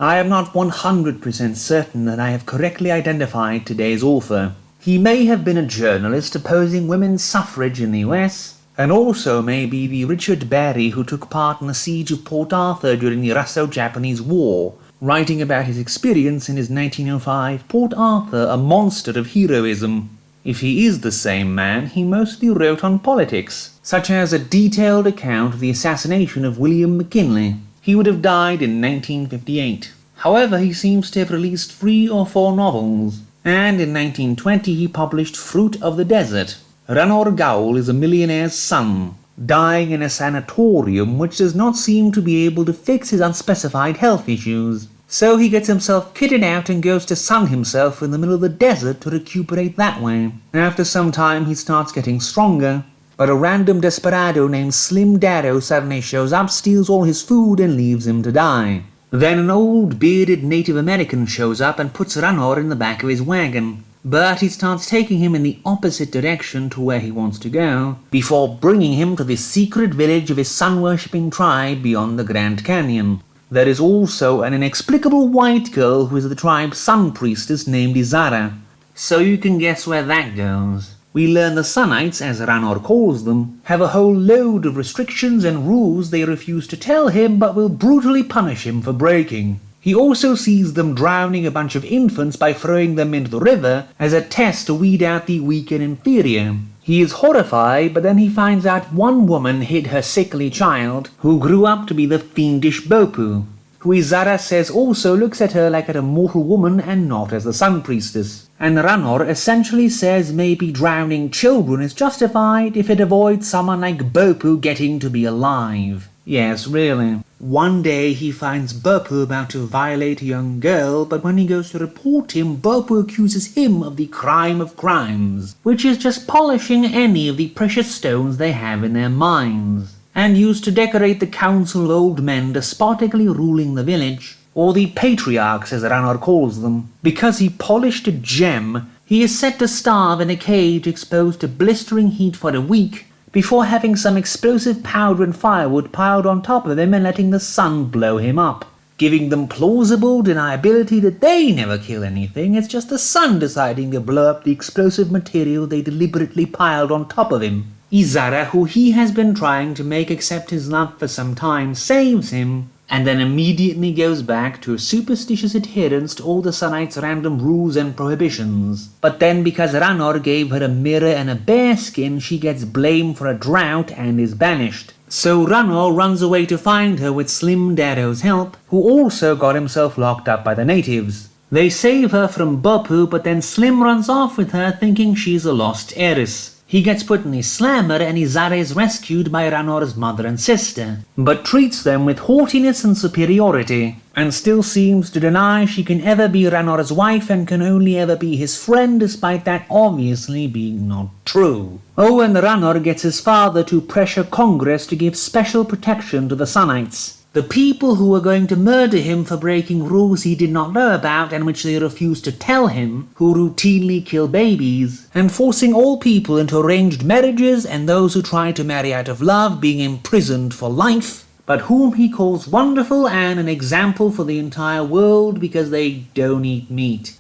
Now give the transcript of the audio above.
I am not 100% certain that I have correctly identified today's author. He may have been a journalist opposing women's suffrage in the US, and also may be the Richard Barry who took part in the siege of Port Arthur during the Russo-Japanese War, writing about his experience in his 1905 Port Arthur, a monster of heroism. If he is the same man, he mostly wrote on politics, such as a detailed account of the assassination of William McKinley. He would have died in 1958. However, he seems to have released 3 or 4 novels, and in 1920 he published Fruit of the Desert. Ranor Gaul is a millionaire's son, dying in a sanatorium which does not seem to be able to fix his unspecified health issues. So he gets himself kitted out and goes to sun himself in the middle of the desert to recuperate that way. After some time he starts getting stronger, but a random desperado named Slim Darrow suddenly shows up, steals all his food and leaves him to die. Then an old bearded Native American shows up and puts Ranor in the back of his wagon. But he starts taking him in the opposite direction to where he wants to go, before bringing him to the secret village of his sun-worshipping tribe beyond the Grand Canyon. There is also an inexplicable white girl who is the tribe's sun priestess named Izara. So you can guess where that goes. We learn the Sunites, as Ranor calls them, have a whole load of restrictions and rules they refuse to tell him but will brutally punish him for breaking. He also sees them drowning a bunch of infants by throwing them into the river as a test to weed out the weak and inferior. He is horrified, but then he finds out one woman hid her sickly child, who grew up to be the fiendish Bopu, who Izara says also looks at her like at a mortal woman and not as the sun priestess. And Ranor essentially says maybe drowning children is justified if it avoids someone like Bopu getting to be alive. Yes, really. One day he finds Bopu about to violate a young girl, but when he goes to report him, Bopu accuses him of the crime of crimes, which is just polishing any of the precious stones they have in their mines, and used to decorate the council of old men despotically ruling the village, or the patriarchs as Ranor calls them. Because he polished a gem, he is set to starve in a cage exposed to blistering heat for a week, before having some explosive powder and firewood piled on top of him and letting the sun blow him up, giving them plausible deniability that they never kill anything. It's just the sun deciding to blow up the explosive material they deliberately piled on top of him. Izara, who he has been trying to make accept his love for some time, saves him, and then immediately goes back to a superstitious adherence to all the Sunites' random rules and prohibitions. But then because Ranor gave her a mirror and a bear skin, she gets blamed for a drought and is banished. So Ranor runs away to find her with Slim Darrow's help, who also got himself locked up by the natives. They save her from Bopu, but then Slim runs off with her thinking she's a lost heiress. He gets put in a slammer and Izara is rescued by Ranor's mother and sister, but treats them with haughtiness and superiority, and still seems to deny she can ever be Ranor's wife and can only ever be his friend, despite that obviously being not true. Oh, and Ranor gets his father to pressure Congress to give special protection to the Sunites, the people who were going to murder him for breaking rules he did not know about and which they refused to tell him, who routinely kill babies, and forcing all people into arranged marriages and those who try to marry out of love being imprisoned for life, but whom he calls wonderful and an example for the entire world because they don't eat meat.